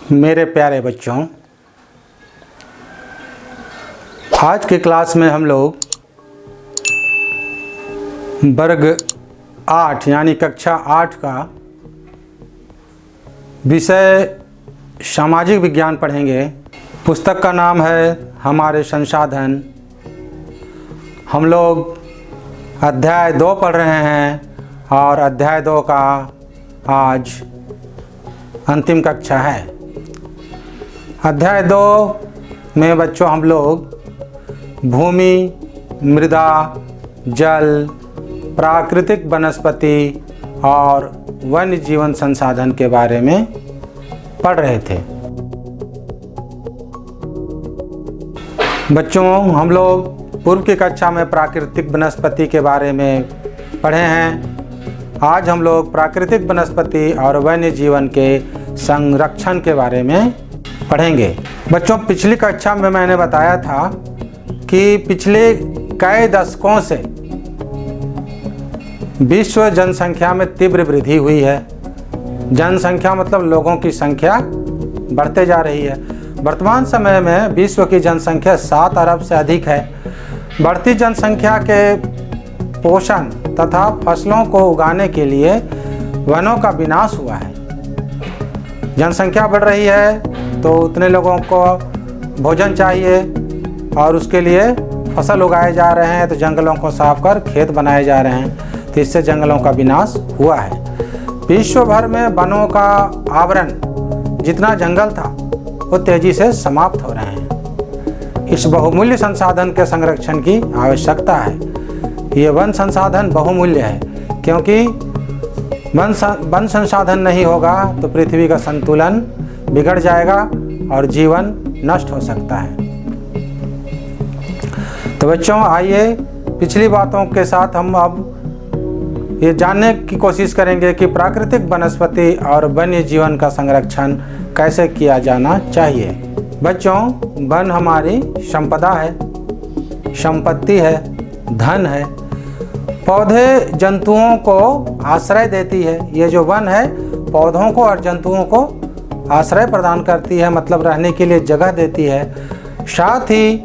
मेरे प्यारे बच्चों, आज की क्लास में हम लोग वर्ग 8 यानी कक्षा 8 का विषय सामाजिक विज्ञान पढ़ेंगे। पुस्तक का नाम है हमारे संसाधन। हम लोग अध्याय 2 पढ़ रहे हैं और अध्याय 2 का आज अंतिम कक्षा है। अध्याय 2 में बच्चों हम लोग भूमि, मृदा, जल, प्राकृतिक वनस्पति और वन्य जीवन संसाधन के बारे में पढ़ रहे थे। बच्चों, हम लोग पूर्व की कक्षा में प्राकृतिक वनस्पति के बारे में पढ़े हैं। आज हम लोग प्राकृतिक वनस्पति और वन्य जीवन के संरक्षण के बारे में पढ़ेंगे। बच्चों, पिछली कक्षा में मैंने बताया था कि पिछले कई दशकों से विश्व जनसंख्या में तीव्र वृद्धि हुई है। जनसंख्या मतलब लोगों की संख्या बढ़ते जा रही है। वर्तमान समय में विश्व की जनसंख्या 7 अरब से अधिक है। बढ़ती जनसंख्या के पोषण तथा फसलों को उगाने के लिए वनों का विनाश हुआ है। जनसंख्या बढ़ रही है तो उतने लोगों को भोजन चाहिए और उसके लिए फसल उगाए जा रहे हैं, तो जंगलों को साफ कर खेत बनाए जा रहे हैं, तो इससे जंगलों का विनाश हुआ है। विश्व भर में वनों का आवरण जितना जंगल था वो तेजी से समाप्त हो रहे हैं। इस बहुमूल्य संसाधन के संरक्षण की आवश्यकता है। ये वन संसाधन बहुमूल्य है क्योंकि वन संसाधन नहीं होगा तो पृथ्वी का संतुलन बिगड़ जाएगा और जीवन नष्ट हो सकता है। तो बच्चों, आइए पिछली बातों के साथ हम अब ये जानने की कोशिश करेंगे कि प्राकृतिक वनस्पति और वन्य जीवन का संरक्षण कैसे किया जाना चाहिए। बच्चों, वन हमारी संपदा है, संपत्ति है, धन है। पौधे जंतुओं को आश्रय देती है। ये जो वन है पौधों को और जंतुओं को आश्रय प्रदान करती है, मतलब रहने के लिए जगह देती है। साथ ही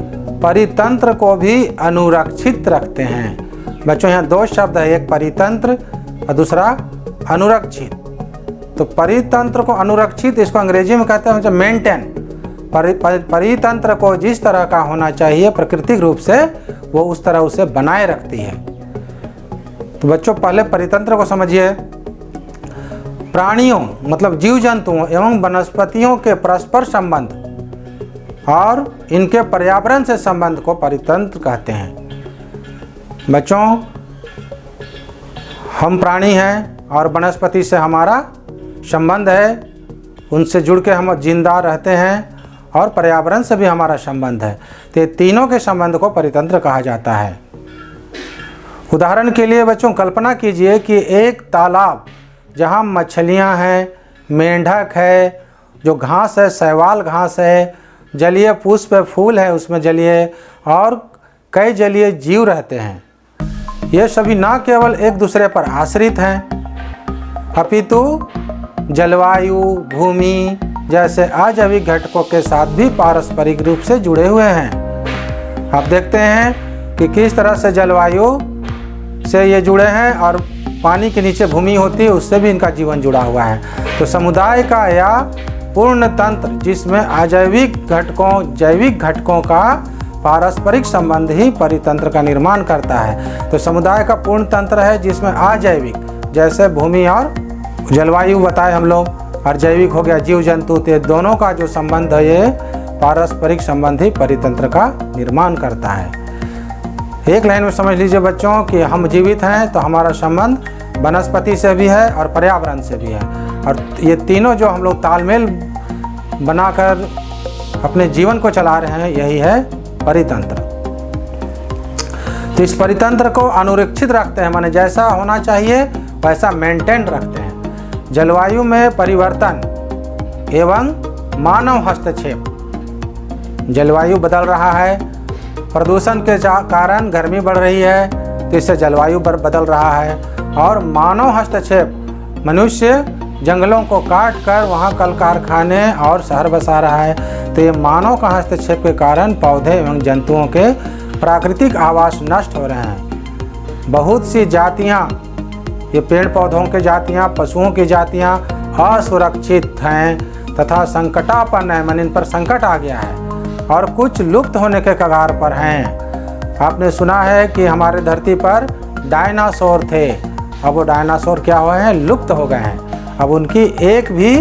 परितंत्र को भी अनुरक्षित रखते हैं। बच्चों, यहाँ 2 शब्द है, एक परितंत्र और दूसरा अनुरक्षित। तो परितंत्र को अनुरक्षित, इसको अंग्रेजी में कहते हैं मेंटेन। परितंत्र को जिस तरह का होना चाहिए प्राकृतिक रूप से, वो उस तरह उसे बनाए रखती है। तो बच्चों, पहले परितंत्र को समझिए। प्राणियों मतलब जीव जंतुओं एवं वनस्पतियों के परस्पर संबंध और इनके पर्यावरण से संबंध को परितंत्र कहते हैं। बच्चों, हम प्राणी हैं और वनस्पति से हमारा संबंध है, उनसे जुड़ के हम जिंदा रहते हैं और पर्यावरण से भी हमारा संबंध है। तो ये तीनों के संबंध को परितंत्र कहा जाता है। उदाहरण के लिए बच्चों, कल्पना कीजिए कि एक तालाब जहाँ मछलियाँ हैं, मेंढक है, जो घास है शैवाल घास है, जलीय पुष्प फूल है उसमें जलीय, और कई जलीय जीव रहते हैं। ये सभी ना केवल एक दूसरे पर आश्रित हैं अपितु जलवायु, भूमि जैसे अजैविक घटकों के साथ भी पारस्परिक रूप से जुड़े हुए हैं। आप देखते हैं कि किस तरह से जलवायु से ये जुड़े हैं और पानी के नीचे भूमि होती है, उससे भी इनका जीवन जुड़ा हुआ है। तो समुदाय का या पूर्ण तंत्र जिसमें अजैविक घटकों, जैविक घटकों का पारस्परिक संबंध ही परितंत्र का निर्माण करता है। तो समुदाय का पूर्ण तंत्र है जिसमें अजैविक जैसे भूमि और जलवायु बताए हम लोग, और जैविक हो गया जीव जंतु। तो दोनों का जो संबंध है ये पारस्परिक संबंध ही परितंत्र का निर्माण करता है। एक लाइन में समझ लीजिए बच्चों कि हम जीवित हैं तो हमारा संबंध वनस्पति से भी है और पर्यावरण से भी है, और ये तीनों जो हम लोग तालमेल बनाकर अपने जीवन को चला रहे हैं, यही है परितंत्र। तो इस परितंत्र को अनुरक्षित रखते हैं, माने जैसा होना चाहिए वैसा मेंटेन रखते हैं। जलवायु में परिवर्तन एवं मानव हस्तक्षेप, जलवायु बदल रहा है, प्रदूषण के कारण गर्मी बढ़ रही है तो इससे जलवायु बदल रहा है, और मानव हस्तक्षेप मनुष्य जंगलों को काट कर वहाँ कल कारखाने और शहर बसा रहा है। तो ये मानव का हस्तक्षेप के कारण पौधे एवं जंतुओं के प्राकृतिक आवास नष्ट हो रहे हैं। बहुत सी जातियाँ, ये पेड़ पौधों की जातियाँ, पशुओं की जातियाँ असुरक्षित हैं तथा संकटापन्न है, मन इन पर संकट आ गया है और कुछ लुप्त होने के कगार पर हैं। आपने सुना है कि हमारे धरती पर डायनासोर थे, अब वो डायनासोर क्या हुए हैं? लुप्त हो गए हैं। अब उनकी एक भी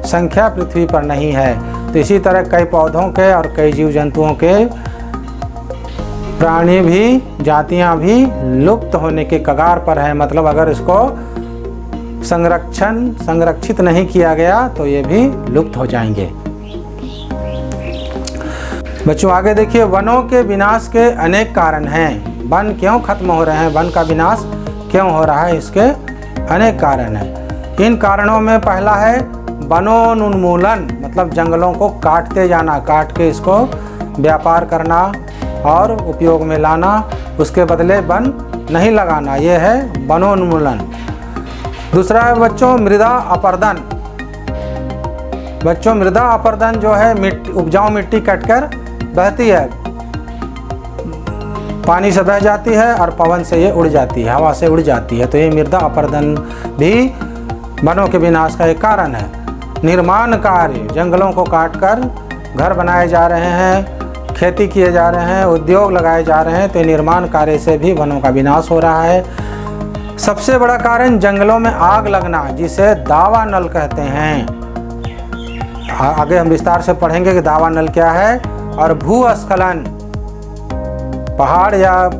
संख्या पृथ्वी पर नहीं है। तो इसी तरह कई पौधों के और कई जीव जंतुओं के प्राणी भी, जातियां भी लुप्त होने के कगार पर हैं। मतलब अगर इसको संरक्षित नहीं किया गया तो ये भी लुप्त हो जाएंगे। बच्चों आगे देखिए, वनों के विनाश के अनेक कारण हैं। वन क्यों खत्म हो रहे हैं, वन का विनाश क्यों हो रहा है, इसके अनेक कारण हैं। इन कारणों में पहला है वनोन्मूलन, मतलब जंगलों को काटते जाना, काट के इसको व्यापार करना और उपयोग में लाना, उसके बदले वन नहीं लगाना, ये है वनोन्मूलन। दूसरा है बच्चों मृदा अपरदन। बच्चों मृदा अपरदन जो है, उपजाऊ मिट्टी कटकर बहती है, पानी से बह जाती है और पवन से ये उड़ जाती है, हवा से उड़ जाती है। तो ये मृदा अपरदन भी वनों के विनाश का एक कारण है। निर्माण कार्य, जंगलों को काटकर घर बनाए जा रहे हैं, खेती किए जा रहे हैं, उद्योग लगाए जा रहे हैं, तो निर्माण कार्य से भी वनों का विनाश हो रहा है। सबसे बड़ा कारण जंगलों में आग लगना, जिसे दावानल कहते हैं। आगे हम विस्तार से पढ़ेंगे कि दावानल क्या है। और भूस्खलन, पहाड़ या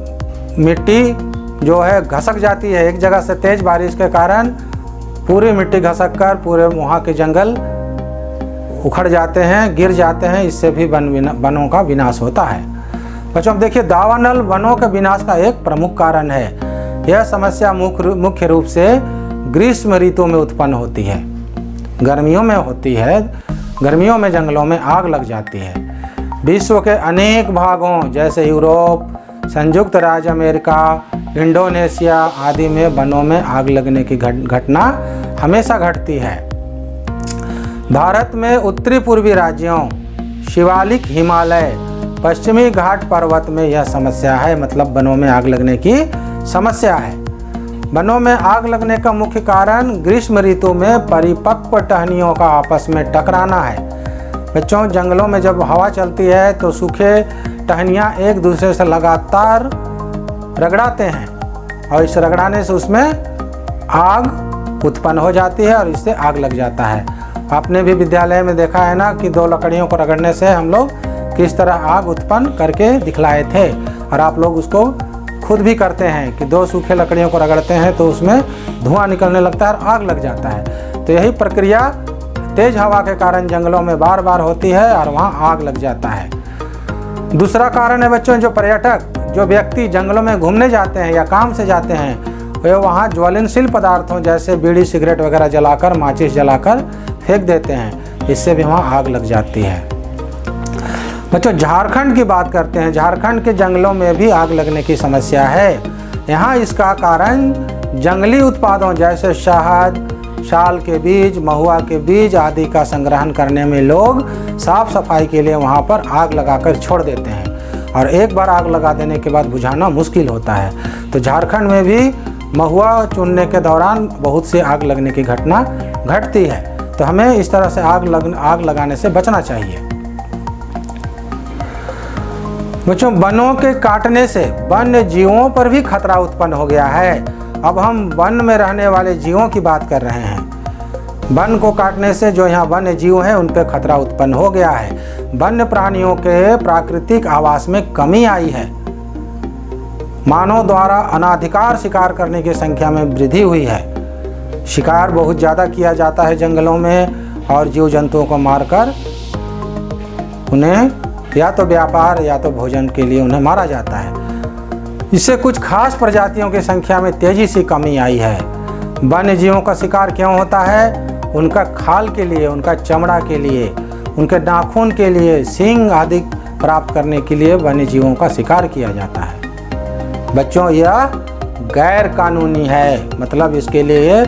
मिट्टी जो है घसक जाती है एक जगह से, तेज बारिश के कारण पूरी मिट्टी घसक कर पूरे वहाँ के जंगल उखड़ जाते हैं, गिर जाते हैं, इससे भी वनों का विनाश होता है। बच्चों अब देखिए, दावानल वनों के विनाश का एक प्रमुख कारण है। यह समस्या मुख्य रूप से ग्रीष्म ऋतु में उत्पन्न होती है, गर्मियों में होती है। गर्मियों में जंगलों में आग लग जाती है। विश्व के अनेक भागों जैसे यूरोप, संयुक्त राज्य अमेरिका, इंडोनेशिया आदि में वनों में आग लगने की घटना हमेशा घटती है। भारत में उत्तरी पूर्वी राज्यों, शिवालिक हिमालय, पश्चिमी घाट पर्वत में यह समस्या है, मतलब वनों में आग लगने की समस्या है। वनों में आग लगने का मुख्य कारण ग्रीष्म ऋतु में परिपक्व टहनियों का आपस में टकराना है। बच्चों जंगलों में जब हवा चलती है तो सूखे टहनियाँ एक दूसरे से लगातार रगड़ाते हैं और इस रगड़ाने से उसमें आग उत्पन्न हो जाती है और इससे आग लग जाता है। आपने भी विद्यालय में देखा है ना कि दो लकड़ियों को रगड़ने से हम लोग किस तरह आग उत्पन्न करके दिखलाए थे, और आप लोग उसको खुद भी करते हैं कि दो सूखे लकड़ियों को रगड़ते हैं तो उसमें धुआं निकलने लगता है और आग लग जाता है। तो यही प्रक्रिया तेज हवा के कारण जंगलों में बार बार होती है और वहाँ आग लग जाता है। दूसरा कारण है बच्चों, जो पर्यटक, जो व्यक्ति जंगलों में घूमने जाते हैं या काम से जाते हैं, वे वहाँ ज्वलनशील पदार्थों जैसे बीड़ी सिगरेट वगैरह जलाकर, माचिस जलाकर फेंक देते हैं, इससे भी वहाँ आग लग जाती है। बच्चों झारखंड की बात करते हैं। झारखंड के जंगलों में भी आग लगने की समस्या है। यहाँ इसका कारण जंगली उत्पादों जैसे शहद, शाल के बीज, महुआ के बीज आदि का संग्रहण करने में लोग साफ सफाई के लिए वहाँ पर आग लगाकर छोड़ देते हैं और एक बार आग लगा देने के बाद बुझाना मुश्किल होता है। तो झारखंड में भी महुआ चुनने के दौरान बहुत से आग लगने की घटना घटती है। तो हमें इस तरह से आग लगाने से बचना चाहिए। बच्चों वनों के काटने से वन्य जीवों पर भी खतरा उत्पन्न हो गया है। अब हम वन में रहने वाले जीवों की बात कर रहे हैं। वन को काटने से जो यहाँ वन्य जीव हैं उन पर खतरा उत्पन्न हो गया है। वन्य प्राणियों के प्राकृतिक आवास में कमी आई है। मानव द्वारा अनाधिकार शिकार करने की संख्या में वृद्धि हुई है। शिकार बहुत ज़्यादा किया जाता है जंगलों में और जीव जंतुओं को मारकर उन्हें या तो व्यापार या तो भोजन के लिए उन्हें मारा जाता है। इससे कुछ खास प्रजातियों की संख्या में तेजी से कमी आई है। वन्य जीवों का शिकार क्यों होता है? उनका खाल के लिए, उनका चमड़ा के लिए, उनके नाखून के लिए, सींग आदि प्राप्त करने के लिए वन्य जीवों का शिकार किया जाता है। बच्चों यह गैर कानूनी है, मतलब इसके लिए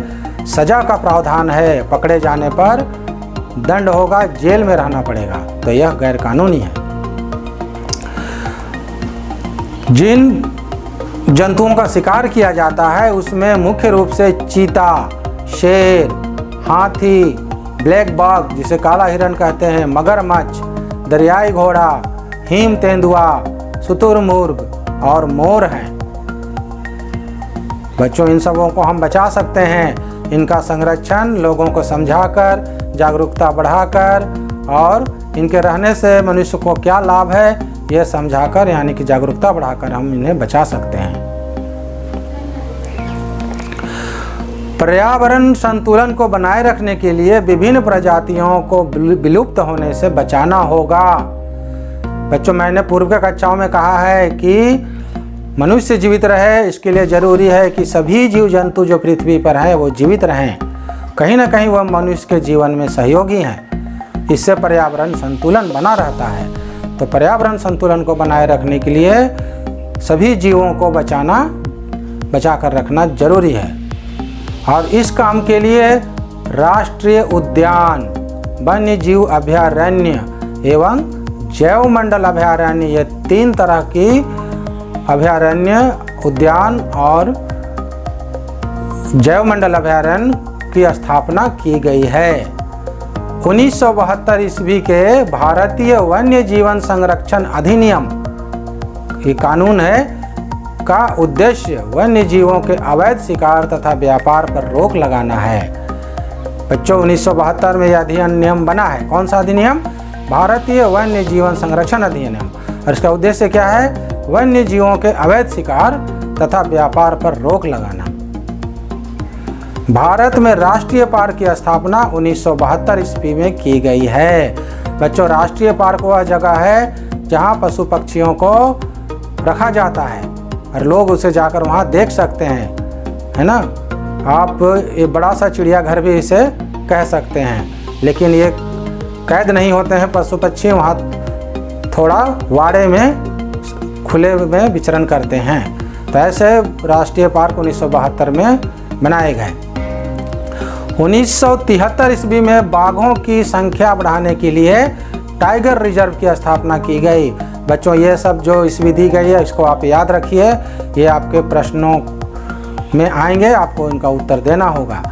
सजा का प्रावधान है, पकड़े जाने पर दंड होगा, जेल में रहना पड़ेगा, तो यह गैरकानूनी है। जिन जंतुओं का शिकार किया जाता है उसमें मुख्य रूप से चीता, शेर, हाथी, ब्लैक बग जिसे काला हिरण कहते हैं, मगरमच्छ, दरियाई घोड़ा, हिम तेंदुआ, शुतुरमुर्ग और मोर हैं। बच्चों, इन सबों को हम बचा सकते हैं। इनका संरक्षण लोगों को समझाकर, जागरूकता बढ़ाकर और इनके रहने से मनुष्य को क्या लाभ है यह समझाकर, यानी कि जागरूकता बढ़ाकर हम इन्हें बचा सकते हैं। पर्यावरण संतुलन को बनाए रखने के लिए विभिन्न प्रजातियों को विलुप्त होने से बचाना होगा। बच्चों, मैंने पूर्व के कक्षाओं में कहा है कि मनुष्य जीवित रहे, इसके लिए जरूरी है कि सभी जीव जंतु जो पृथ्वी पर हैं वो जीवित रहें। कहीं ना कहीं वह मनुष्य के जीवन में सहयोगी हैं। इससे पर्यावरण संतुलन बना रहता है। तो पर्यावरण संतुलन को बनाए रखने के लिए सभी जीवों को बचा कर रखना जरूरी है। और इस काम के लिए राष्ट्रीय उद्यान, वन्य जीव अभयारण्य एवं जैव मंडल अभयारण्य, ये 3 तरह की अभयारण्य, उद्यान और जैव मंडल अभयारण्य की स्थापना की गई है। 1972 ईस्वी के भारतीय वन्य जीवन संरक्षण अधिनियम, ये कानून है, का उद्देश्य वन्य जीवों के अवैध शिकार तथा व्यापार पर रोक लगाना है। बच्चों, 1972 में यह अधिनियम बना है। कौन सा अधिनियम? भारतीय वन्य जीवन संरक्षण अधिनियम। और इसका उद्देश्य क्या है? वन्य जीवों के अवैध शिकार तथा व्यापार पर रोक लगाना। भारत में राष्ट्रीय पार्क की स्थापना 1972 ईस्वी में की गई है। बच्चों, राष्ट्रीय पार्क वह जगह है जहां पशु पक्षियों को रखा जाता है और लोग उसे जाकर वहां देख सकते हैं, है ना। आप ये बड़ा सा चिड़ियाघर भी इसे कह सकते हैं, लेकिन ये कैद नहीं होते हैं पशु पक्षी, वहाँ थोड़ा वाड़े में खुले में विचरण करते हैं। तो ऐसे राष्ट्रीय पार्क 1972 में बनाए गए। 1973 ईस्वी में बाघों की संख्या बढ़ाने के लिए टाइगर रिजर्व की स्थापना की गई। बच्चों, ये सब जो ईस्वी दी गई है इसको आप याद रखिए, ये आपके प्रश्नों में आएंगे, आपको इनका उत्तर देना होगा।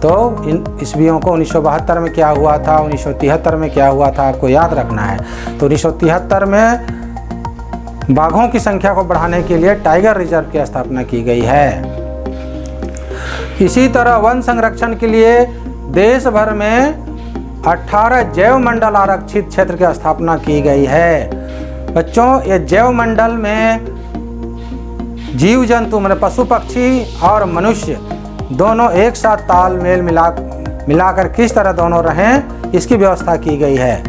तो इन ईस्वियों को 1972 में क्या हुआ था, 1973 में क्या हुआ था, आपको याद रखना है। तो 1973 में बाघों की संख्या को बढ़ाने के लिए टाइगर रिजर्व की स्थापना की गई है। इसी तरह वन संरक्षण के लिए देश भर में 18 जैव मंडल आरक्षित क्षेत्र की स्थापना की गई है। बच्चों, ये जैव मंडल में जीव जंतु माने पशु पक्षी और मनुष्य दोनों एक साथ तालमेल मिलाकर किस तरह दोनों रहें इसकी व्यवस्था की गई है।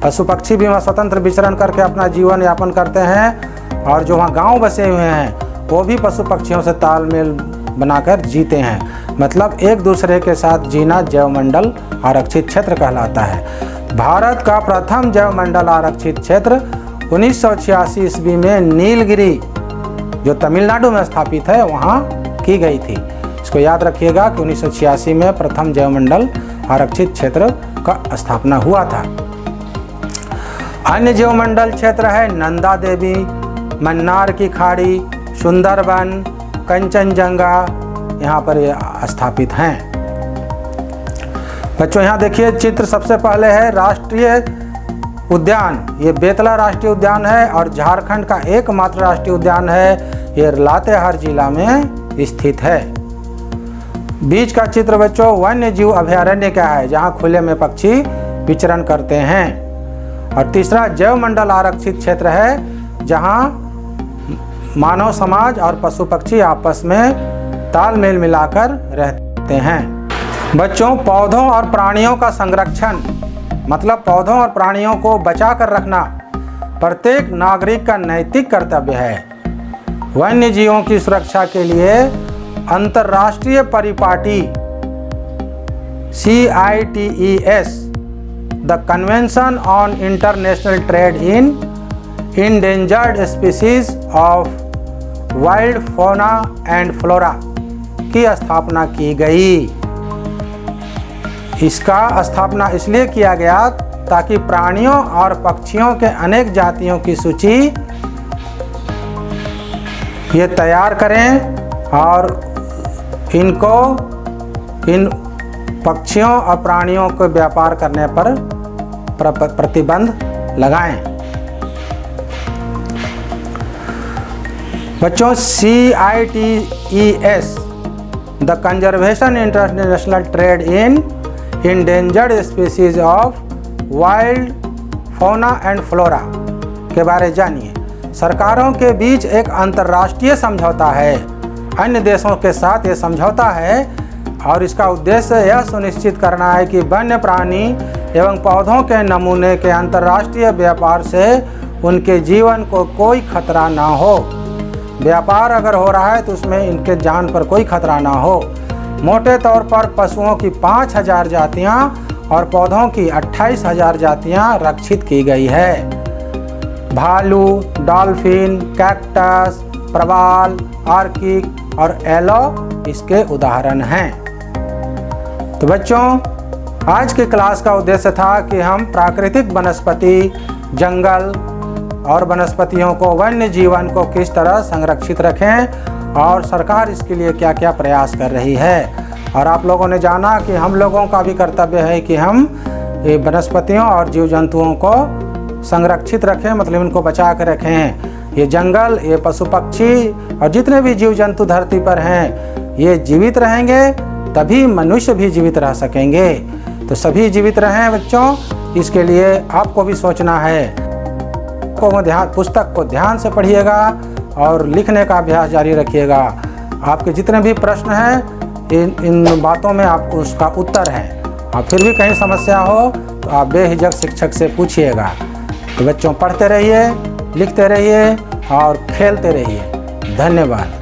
पशु पक्षी भी वहाँ स्वतंत्र विचरण करके अपना जीवन यापन करते हैं और जो वहाँ गांव बसे हुए हैं वो भी पशु पक्षियों से तालमेल बनाकर जीते हैं। मतलब एक दूसरे के साथ जीना जैव मंडल आरक्षित क्षेत्र कहलाता है। भारत का प्रथम जैव मंडल आरक्षित क्षेत्र 1986 ईस्वी में नीलगिरी जो तमिलनाडु में स्थापित है वहाँ की गई थी। इसको याद रखिएगा कि 1986 में प्रथम जैव मंडल आरक्षित क्षेत्र का स्थापना हुआ था। अन्य जैव मंडल क्षेत्र है नंदा देवी, मन्नार की खाड़ी, सुंदरबन, कंचनजंगा, यहाँ पर ये स्थापित हैं। बच्चों, यहाँ देखिए चित्र सबसे पहले है राष्ट्रीय उद्यान। ये बेतला राष्ट्रीय उद्यान है और झारखंड का एकमात्र राष्ट्रीय उद्यान है। ये लातेहार जिला में स्थित है। बीच का चित्र बच्चों वन्य जीव अभयारण्य का है जहाँ खुले में पक्षी विचरण करते हैं। और तीसरा जैव मंडल आरक्षित क्षेत्र है जहाँ मानव समाज और पशु पक्षी आपस में तालमेल मिलाकर रहते हैं। बच्चों, पौधों और प्राणियों का संरक्षण मतलब पौधों और प्राणियों को बचा कर रखना प्रत्येक नागरिक का नैतिक कर्तव्य है। वन्य जीवों की सुरक्षा के लिए अंतर्राष्ट्रीय परिपाटी CITES the convention on international trade in endangered species of wild fauna and flora की स्थापना की गई। इसका स्थापना इसलिए किया गया ताकि प्राणियों और पक्षियों के अनेक जातियों की सूची ये तैयार करें और इन पक्षियों और प्राणियों को व्यापार करने पर प्रतिबंध लगाएं। बच्चों, CITES the conservation international trade in endangered species of wild fauna and flora के बारे जानिए। सरकारों के बीच एक अंतर्राष्ट्रीय समझौता है, अन्य देशों के साथ ये समझौता है और इसका उद्देश्य यह सुनिश्चित करना है कि वन्य प्राणी एवं पौधों के नमूने के अंतर्राष्ट्रीय व्यापार से उनके जीवन को कोई खतरा ना हो। व्यापार अगर हो रहा है तो उसमें इनके जान पर कोई खतरा ना हो। मोटे तौर पर पशुओं की 5000 जातियां और पौधों की 28,000 जातियां रक्षित की गई है। भालू, डॉल्फिन, कैक्टस, प्रवाल, आर्किक और एलो इसके उदाहरण हैं। तो बच्चों, आज की क्लास का उद्देश्य था कि हम प्राकृतिक वनस्पति, जंगल और वनस्पतियों को, वन्य जीवन को किस तरह संरक्षित रखें और सरकार इसके लिए क्या क्या प्रयास कर रही है। और आप लोगों ने जाना कि हम लोगों का भी कर्तव्य है कि हम ये वनस्पतियों और जीव जंतुओं को संरक्षित रखें, मतलब इनको बचा कर रखें। ये जंगल, ये पशु पक्षी और जितने भी जीव जंतु धरती पर हैं, ये जीवित रहेंगे तभी मनुष्य भी जीवित रह सकेंगे। तो सभी जीवित रहें बच्चों, इसके लिए आपको भी सोचना है। पुस्तक को ध्यान से पढ़िएगा और लिखने का अभ्यास जारी रखिएगा। आपके जितने भी प्रश्न हैं इन बातों में आप उसका उत्तर है। और फिर भी कहीं समस्या हो तो आप बेहिचक शिक्षक से पूछिएगा। तो बच्चों, पढ़ते रहिए, लिखते रहिए और खेलते रहिए। धन्यवाद।